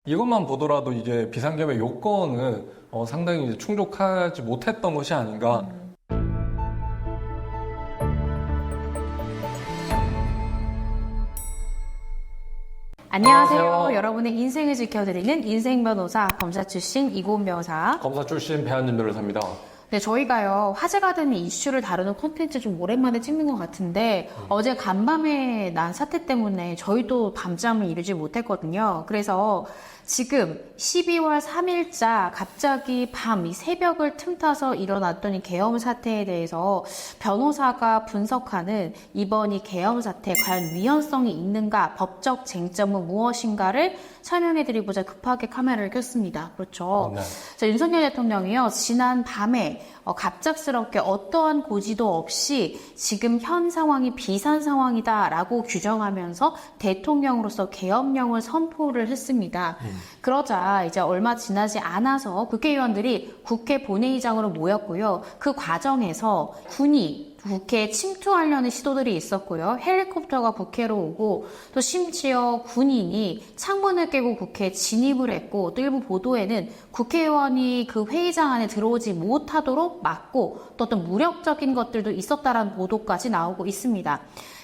이것만 보더라도 이게 비상계엄의 요건은 상당히 이제 충족하지 못했던 것이 아닌가. 안녕하세요. 여러분의 인생을 지켜드리는 인생변호사, 검사 출신 이고은 변호사. 검사 출신 배한진 변호사입니다. 네, 저희가요, 화제가 되는 이슈를 다루는 콘텐츠 좀 오랜만에 찍는 것 같은데, 어제 간밤에 난 사태 때문에 저희도 밤잠을 이루지 못했거든요. 그래서 지금 12월 3일자 갑자기 밤, 이 새벽을 틈타서 일어났던 이 계엄 사태에 대해서 변호사가 분석하는 이번 이 계엄 사태 과연 위헌성이 있는가, 법적 쟁점은 무엇인가를 설명해드리고자 급하게 카메라를 켰습니다. 그렇죠. 네. 자, 윤석열 대통령이요, 지난 밤에 갑작스럽게 어떠한 고지도 없이 지금 현 상황이 비상 상황이다라고 규정하면서 대통령으로서 계엄령을 선포를 했습니다. 그러자 이제 얼마 지나지 않아서 국회의원들이 국회 본회의장으로 모였고요. 그 과정에서 군이 국회에 침투하려는 시도들이 있었고요. 헬리콥터가 국회로 오고 또 심지어 군인이 창문을 깨고 국회에 진입을 했고 또 일부 보도에는 국회의원이 그 회의장 안에 들어오지 못하도록 막고 또 어떤 무력적인 것들도 있었다라는 보도까지 나오고 있습니다.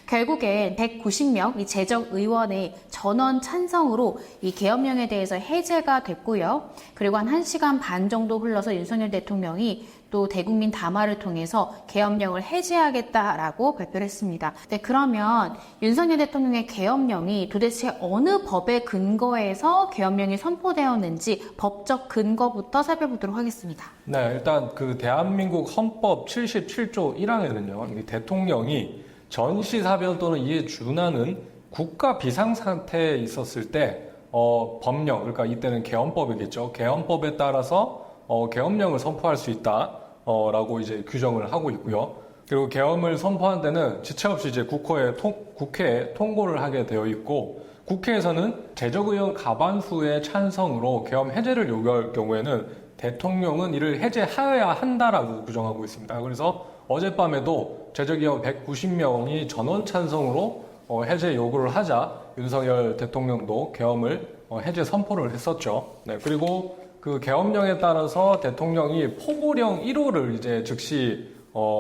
결국엔 190명 이 재적 의원의 전원 찬성으로 이 계엄령에 대해서 해제가 됐고요. 그리고 한 1시간 반 정도 흘러서 윤석열 대통령이 또 대국민 담화를 통해서 계엄령을 해제하겠다라고 발표를 했습니다. 네, 그러면 윤석열 대통령의 계엄령이 도대체 어느 법의 근거에서 계엄령이 선포되었는지 법적 근거부터 살펴보도록 하겠습니다. 네, 일단 그 대한민국 헌법 77조 1항에는요, 대통령이 전시사변 또는 이에 준하는 국가 비상사태에 있었을 때 법령, 그러니까 이때는 계엄법이겠죠. 계엄법에 따라서 계엄령을 선포할 수 있다라고 이제 규정을 하고 있고요. 그리고 계엄을 선포한 데는 지체 없이 이제 국회에 통고를 하게 되어 있고, 국회에서는 재적의원 과반수의 찬성으로 계엄 해제를 요구할 경우에는 대통령은 이를 해제하여야 한다라고 규정하고 있습니다. 그래서 어젯밤에도 재적의원 190명이 전원 찬성으로 해제 요구를 하자 윤석열 대통령도 계엄을 해제 선포를 했었죠. 네, 그리고 그 계엄령에 따라서 대통령이 포고령 1호를 이제 즉시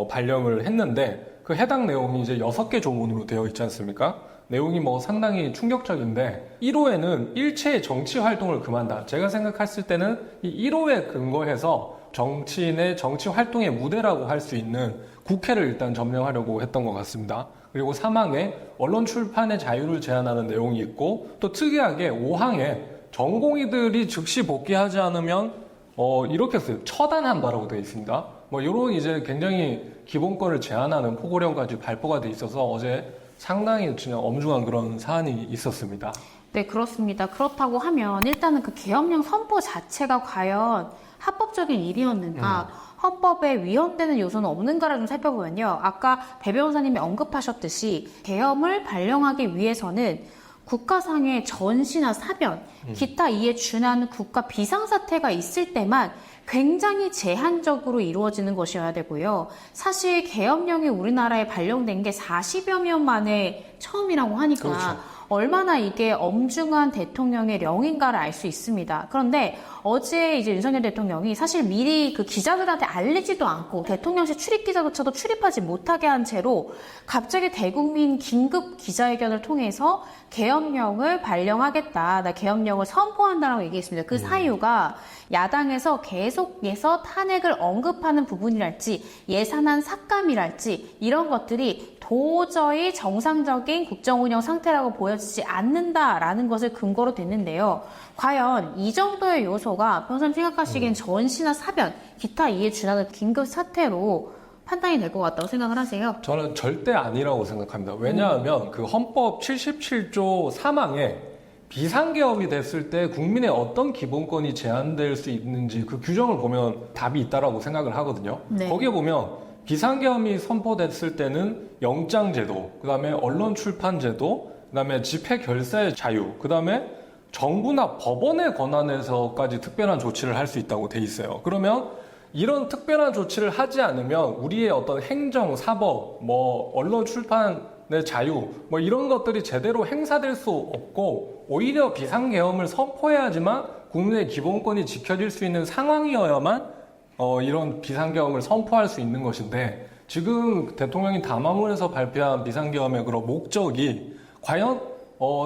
발령을 했는데, 그 해당 내용이 이제 6개 조문으로 되어 있지 않습니까? 내용이 뭐 상당히 충격적인데, 1호에는 일체의 정치 활동을 금한다. 제가 생각했을 때는 이 1호에 근거해서 정치인의 정치 활동의 무대라고 할 수 있는 국회를 일단 점령하려고 했던 것 같습니다. 그리고 3항에 언론 출판의 자유를 제한하는 내용이 있고, 또 특이하게 5항에 전공의들이 즉시 복귀하지 않으면 이렇게 써요. 처단한다라고 되어 있습니다. 뭐 이런 이제 굉장히 기본권을 제한하는 포고령까지 발표가 돼 있어서 어제 상당히 진짜 엄중한 그런 사안이 있었습니다. 네, 그렇습니다. 그렇다고 하면 일단은 그 계엄령 선포 자체가 과연 합법적인 일이었는가, 헌법에 위헌되는 요소는 없는가를 좀 살펴보면요. 아까 배 변호사님이 언급하셨듯이 계엄을 발령하기 위해서는 국가상의 전시나 사변, 기타 이에 준하는 국가 비상사태가 있을 때만 굉장히 제한적으로 이루어지는 것이어야 되고요. 사실 계엄령이 우리나라에 발령된 게 40여 년 만에 처음이라고 하니까 그렇죠. 얼마나 이게 엄중한 대통령의 령인가를 알 수 있습니다. 그런데 어제 이제 윤석열 대통령이 사실 미리 그 기자들한테 알리지도 않고 대통령실 출입기자조차도 출입하지 못하게 한 채로 갑자기 대국민 긴급 기자회견을 통해서 계엄령을 발령하겠다, 나 계엄령을 선포한다라고 얘기했습니다. 그 사유가 야당에서 계속해서 탄핵을 언급하는 부분이랄지 예산안 삭감이랄지 이런 것들이 도저히 정상적인 국정운영 상태라고 보여지지 않는다라는 것을 근거로 됐는데요. 과연 이 정도의 요소가 변호사님 생각하시기엔 전시나 사변, 기타 이에 준하는 긴급 사태로 판단이 될 것 같다고 생각을 하세요? 저는 절대 아니라고 생각합니다. 왜냐하면 그 헌법 77조 3항에 비상계엄이 됐을 때 국민의 어떤 기본권이 제한될 수 있는지 그 규정을 보면 답이 있다라고 생각을 하거든요. 네. 거기에 보면 비상계엄이 선포됐을 때는 영장제도, 그 다음에 언론 출판제도, 그 다음에 집회 결사의 자유, 그 다음에 정부나 법원의 권한에서까지 특별한 조치를 할 수 있다고 돼 있어요. 그러면 이런 특별한 조치를 하지 않으면 우리의 어떤 행정, 사법, 언론 출판 내 자유 뭐 이런 것들이 제대로 행사될 수 없고 오히려 비상계엄을 선포해야지만 국민의 기본권이 지켜질 수 있는 상황이어야만 이런 비상계엄을 선포할 수 있는 것인데 지금 대통령이 담화문에서 발표한 비상계엄의 그런 목적이 과연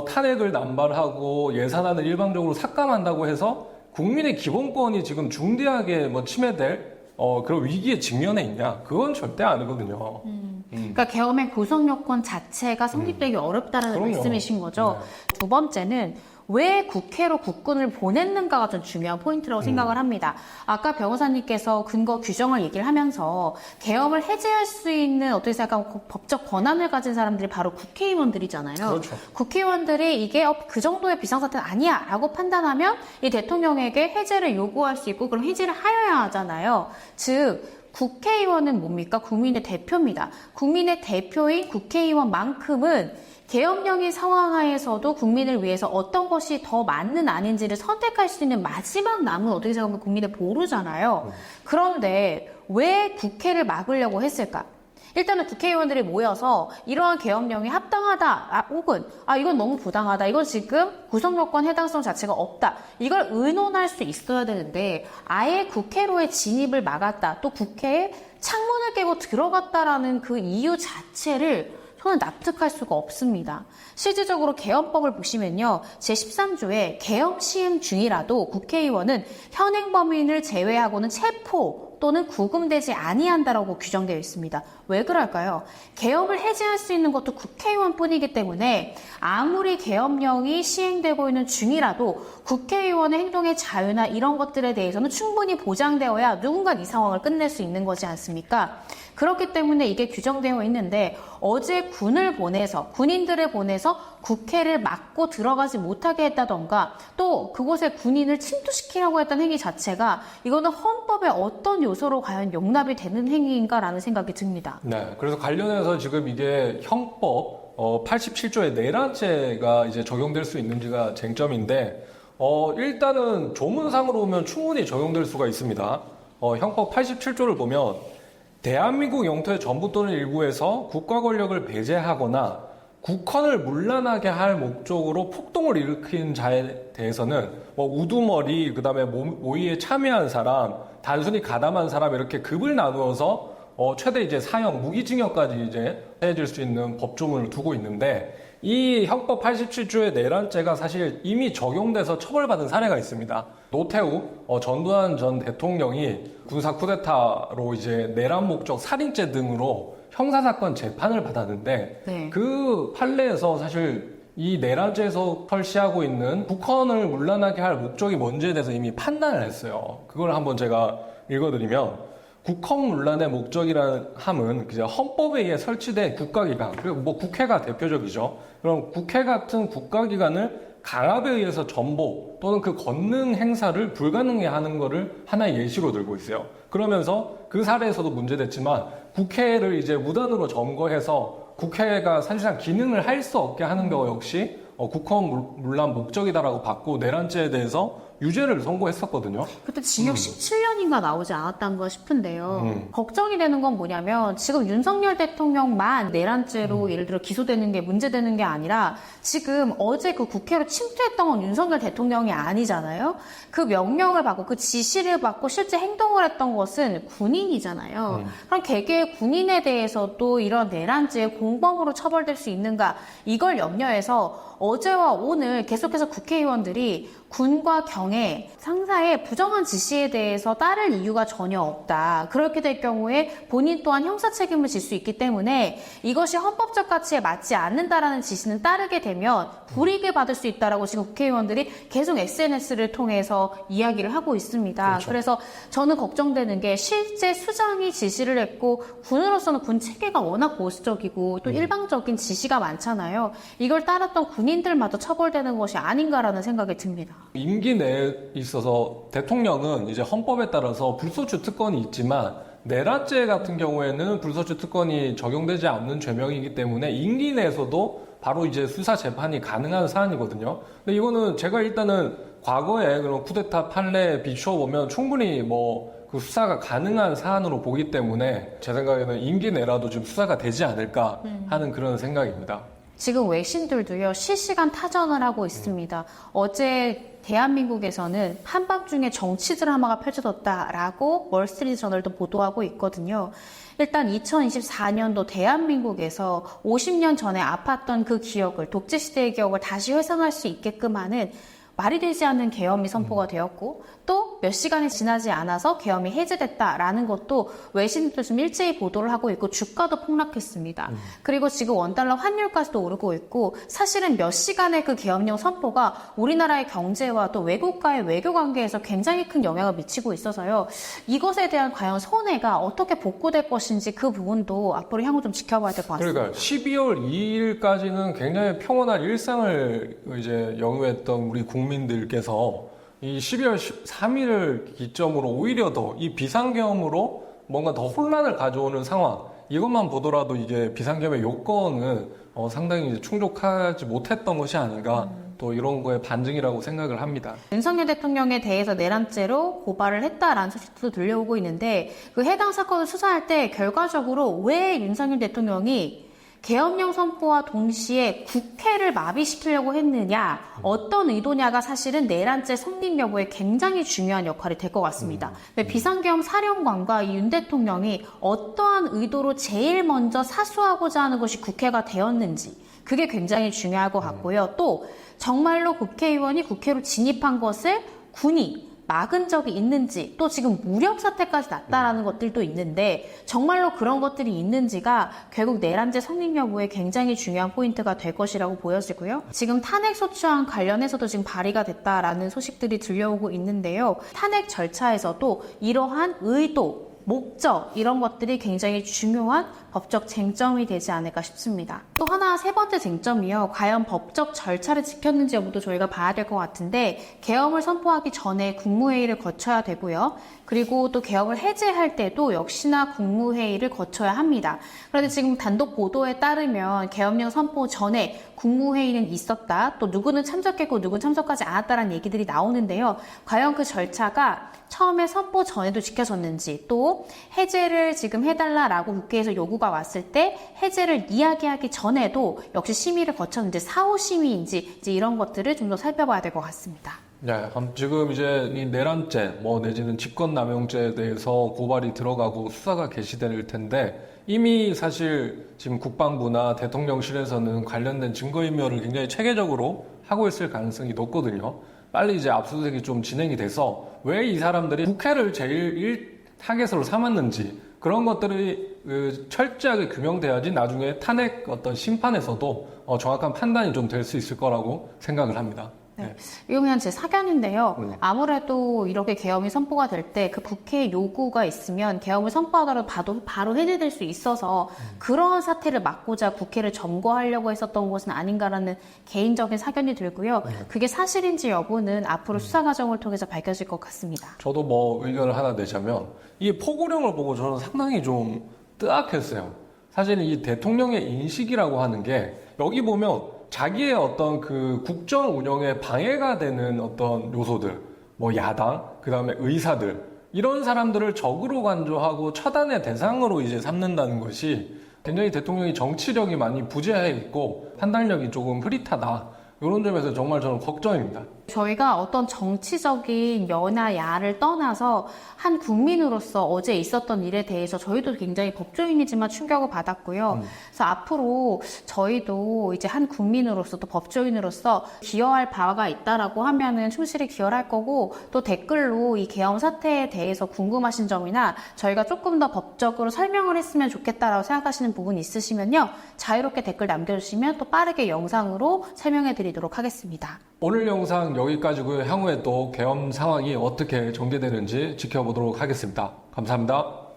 탄핵을 남발하고 예산안을 일방적으로 삭감한다고 해서 국민의 기본권이 지금 중대하게 침해될 그런 위기에 직면해 있냐? 그건 절대 아니거든요. 그러니까 계엄의 구성 요건 자체가 성립되기 어렵다는 그럼요. 말씀이신 거죠. 네. 두 번째는 왜 국회로 국군을 보냈는가가 좀 중요한 포인트라고 생각을 합니다. 아까 변호사님께서 근거 규정을 얘기를 하면서 계엄을 해제할 수 있는 어떻게 생각하면 법적 권한을 가진 사람들이 바로 국회의원들이잖아요. 그렇죠. 국회의원들이 이게 그 정도의 비상사태는 아니야 라고 판단하면 이 대통령에게 해제를 요구할 수 있고 그럼 해제를 하여야 하잖아요. 즉 국회의원은 뭡니까? 국민의 대표입니다. 국민의 대표인 국회의원만큼은 계엄령의 상황 하에서도 국민을 위해서 어떤 것이 더 맞는 아닌지를 선택할 수 있는 마지막 남은 어떻게 생각하면 국민의 보루잖아요. 그런데 왜 국회를 막으려고 했을까? 일단은 국회의원들이 모여서 이러한 계엄령이 합당하다 혹은 이건 너무 부당하다 이건 지금 구성요건 해당성 자체가 없다 이걸 의논할 수 있어야 되는데 아예 국회로의 진입을 막았다 또 국회에 창문을 깨고 들어갔다라는 그 이유 자체를 저는 납득할 수가 없습니다. 실질적으로 계엄법을 보시면요. 제13조에 계엄 시행 중이라도 국회의원은 현행 범인을 제외하고는 체포 또는 구금되지 아니한다라고 규정되어 있습니다. 왜 그럴까요? 계엄을 해제할 수 있는 것도 국회의원뿐이기 때문에 아무리 계엄령이 시행되고 있는 중이라도 국회의원의 행동의 자유나 이런 것들에 대해서는 충분히 보장되어야 누군가 이 상황을 끝낼 수 있는 거지 않습니까? 그렇기 때문에 이게 규정되어 있는데 어제 군인들을 보내서 국회를 막고 들어가지 못하게 했다던가 또 그곳에 군인을 침투시키려고 했던 행위 자체가 이거는 헌법의 어떤 요소로 과연 용납이 되는 행위인가라는 생각이 듭니다. 네, 그래서 관련해서 지금 이게 형법 87조의 내란죄가 이제 적용될 수 있는지가 쟁점인데 일단은 조문상으로 보면 충분히 적용될 수가 있습니다. 형법 87조를 보면 대한민국 영토의 전부 또는 일부에서 국가 권력을 배제하거나 국헌을 문란하게 할 목적으로 폭동을 일으킨 자에 대해서는 우두머리, 그다음에 모의에 참여한 사람, 단순히 가담한 사람 이렇게 급을 나누어서 최대 이제 사형, 무기징역까지 이제 해질 수 있는 법조문을 두고 있는데 이 형법 87조의 내란죄가 사실 이미 적용돼서 처벌받은 사례가 있습니다. 노태우 전두환 전 대통령이 군사 쿠데타로 이제 내란 목적 살인죄 등으로 형사사건 재판을 받았는데 네. 그 판례에서 사실 이 내란죄에서 설시하고 있는 국헌을 문란하게 할 목적이 뭔지에 대해서 이미 판단을 했어요. 그걸 한번 제가 읽어드리면 국헌 문란의 목적이라는 함은 그냥 헌법에 의해 설치된 국가기관, 그리고 국회가 대표적이죠. 그럼 국회 같은 국가기관을 강압에 의해서 전복 또는 그 권능 행사를 불가능해 하는 것을 하나의 예시로 들고 있어요. 그러면서 그 사례에서도 문제됐지만 국회를 이제 무단으로 점거해서 국회가 사실상 기능을 할 수 없게 하는 거 역시 국헌 문란 목적이다라고 받고 내란죄에 대해서 유죄를 선고했었거든요. 그때 징역 17년인가 나오지 않았던가 싶은데요. 걱정이 되는 건 뭐냐면 지금 윤석열 대통령만 내란죄로 예를 들어 기소되는 게 문제되는 게 아니라 지금 어제 그 국회로 침투했던 건 윤석열 대통령이 아니잖아요. 그 명령을 받고 그 지시를 받고 실제 행동을 했던 것은 군인이잖아요. 그럼 개개의 군인에 대해서도 이런 내란죄의 공범으로 처벌될 수 있는가 이걸 염려해서 어제와 오늘 계속해서 국회의원들이 군과 경의, 상사의 부정한 지시에 대해서 따를 이유가 전혀 없다. 그렇게 될 경우에 본인 또한 형사 책임을 질 수 있기 때문에 이것이 헌법적 가치에 맞지 않는다라는 지시는 따르게 되면 불이익을 받을 수 있다라고 지금 국회의원들이 계속 SNS를 통해서 이야기를 하고 있습니다. 그렇죠. 그래서 저는 걱정되는 게 실제 수장이 지시를 했고 군으로서는 군 체계가 워낙 보수적이고 또 일방적인 지시가 많잖아요. 이걸 따랐던 군인들마저 처벌되는 것이 아닌가라는 생각이 듭니다. 임기 내에 있어서 대통령은 이제 헌법에 따라서 불소추 특권이 있지만 내란죄 같은 경우에는 불소추 특권이 적용되지 않는 죄명이기 때문에 임기 내에서도 바로 이제 수사 재판이 가능한 사안이거든요. 근데 이거는 제가 일단은 과거에 그런 쿠데타 판례에 비추어 보면 충분히 그 수사가 가능한 사안으로 보기 때문에 제 생각에는 임기 내라도 좀 수사가 되지 않을까 하는 그런 생각입니다. 지금 외신들도요, 실시간 타전을 하고 있습니다. 어제 대한민국에서는 한밤중에 정치 드라마가 펼쳐졌다라고 월스트리트 저널도 보도하고 있거든요. 일단 2024년도 대한민국에서 50년 전에 아팠던 그 기억을, 독재시대의 기억을 다시 회상할 수 있게끔 하는 말이 되지 않는 계엄이 선포가 되었고, 또 몇 시간이 지나지 않아서 계엄이 해제됐다라는 것도 외신들도 좀 일제히 보도를 하고 있고, 주가도 폭락했습니다. 그리고 지금 원달러 환율까지도 오르고 있고, 사실은 몇 시간의 그 계엄령 선포가 우리나라의 경제와 또 외국과의 외교 관계에서 굉장히 큰 영향을 미치고 있어서요. 이것에 대한 과연 손해가 어떻게 복구될 것인지 그 부분도 앞으로 향후 좀 지켜봐야 될 것 같습니다. 그러니까 12월 2일까지는 굉장히 평온한 일상을 이제 영유했던 우리 국민들께서 이 12월 3일을 기점으로 오히려 더 이 비상계엄으로 뭔가 더 혼란을 가져오는 상황, 이것만 보더라도 이게 비상계엄의 요건은 상당히 이제 충족하지 못했던 것이 아닌가, 또 이런 거의 반증이라고 생각을 합니다. 윤석열 대통령에 대해서 내란죄로 고발을 했다라는 소식도 들려오고 있는데, 그 해당 사건을 수사할 때 결과적으로 왜 윤석열 대통령이 계엄령 선포와 동시에 국회를 마비시키려고 했느냐, 어떤 의도냐가 사실은 내란죄 성립 여부에 굉장히 중요한 역할이 될 것 같습니다. 비상계엄 사령관과 이 윤 대통령이 어떠한 의도로 제일 먼저 사수하고자 하는 것이 국회가 되었는지, 그게 굉장히 중요할 것 같고요. 또 정말로 국회의원이 국회로 진입한 것을 군이 막은 적이 있는지, 또 지금 무력 사태까지 났다라는 것들도 있는데, 정말로 그런 것들이 있는지가 결국 내란죄 성립 여부에 굉장히 중요한 포인트가 될 것이라고 보여지고요. 지금 탄핵소추안 관련해서도 지금 발의가 됐다라는 소식들이 들려오고 있는데요. 탄핵 절차에서도 이러한 의도, 목적, 이런 것들이 굉장히 중요한 법적 쟁점이 되지 않을까 싶습니다. 또 하나 세 번째 쟁점이요. 과연 법적 절차를 지켰는지 여부도 저희가 봐야 될 것 같은데, 계엄을 선포하기 전에 국무회의를 거쳐야 되고요. 그리고 또 계엄을 해제할 때도 역시나 국무회의를 거쳐야 합니다. 그런데 지금 단독 보도에 따르면 계엄령 선포 전에 국무회의는 있었다, 또 누구는 참석했고 누구는 참석하지 않았다라는 얘기들이 나오는데요. 과연 그 절차가 처음에 선포 전에도 지켜졌는지, 또 해제를 지금 해달라라고 국회에서 요구가 왔을 때 해제를 이야기하기 전에도 역시 심의를 거쳤는지, 사후 심의인지 이제 이런 것들을 좀 더 살펴봐야 될 것 같습니다. 네, 지금 이제 이 내란죄, 내지는 직권남용죄에 대해서 고발이 들어가고 수사가 개시될 텐데, 이미 사실 지금 국방부나 대통령실에서는 관련된 증거인멸을 굉장히 체계적으로 하고 있을 가능성이 높거든요. 빨리 이제 압수수색이 좀 진행이 돼서 왜 이 사람들이 국회를 제일 타겟으로 삼았는지, 그런 것들이 철저하게 규명돼야지 나중에 탄핵 어떤 심판에서도 정확한 판단이 좀 될 수 있을 거라고 생각을 합니다. 네. 이거 그냥 제 사견인데요. 아무래도 이렇게 계엄이 선포가 될 때 그 국회 요구가 있으면 계엄을 선포하더라도 바로 해제될 수 있어서 그런 사태를 막고자 국회를 점거하려고 했었던 것은 아닌가라는 개인적인 사견이 들고요. 그게 사실인지 여부는 앞으로 수사 과정을 통해서 밝혀질 것 같습니다. 저도 의견을 하나 내자면, 이 포고령을 보고 저는 상당히 좀 뜨악했어요. 사실 이 대통령의 인식이라고 하는 게, 여기 보면 자기의 어떤 그 국정 운영에 방해가 되는 어떤 요소들, 야당, 그 다음에 의사들, 이런 사람들을 적으로 간주하고 처단의 대상으로 이제 삼는다는 것이 굉장히 대통령이 정치력이 많이 부재해 있고 판단력이 조금 흐릿하다, 이런 점에서 정말 저는 걱정입니다. 저희가 어떤 정치적인 여나 야를 떠나서 한 국민으로서 어제 있었던 일에 대해서 저희도 굉장히 법조인이지만 충격을 받았고요. 그래서 앞으로 저희도 이제 한 국민으로서 또 법조인으로서 기여할 바가 있다라고 하면은 충실히 기여를 할 거고, 또 댓글로 이 계엄 사태에 대해서 궁금하신 점이나 저희가 조금 더 법적으로 설명을 했으면 좋겠다라고 생각하시는 부분이 있으시면요, 자유롭게 댓글 남겨주시면 또 빠르게 영상으로 설명해 드리도록 하겠습니다. 오늘 영상 여기까지고요. 향후에 또 계엄 상황이 어떻게 전개되는지 지켜보도록 하겠습니다. 감사합니다.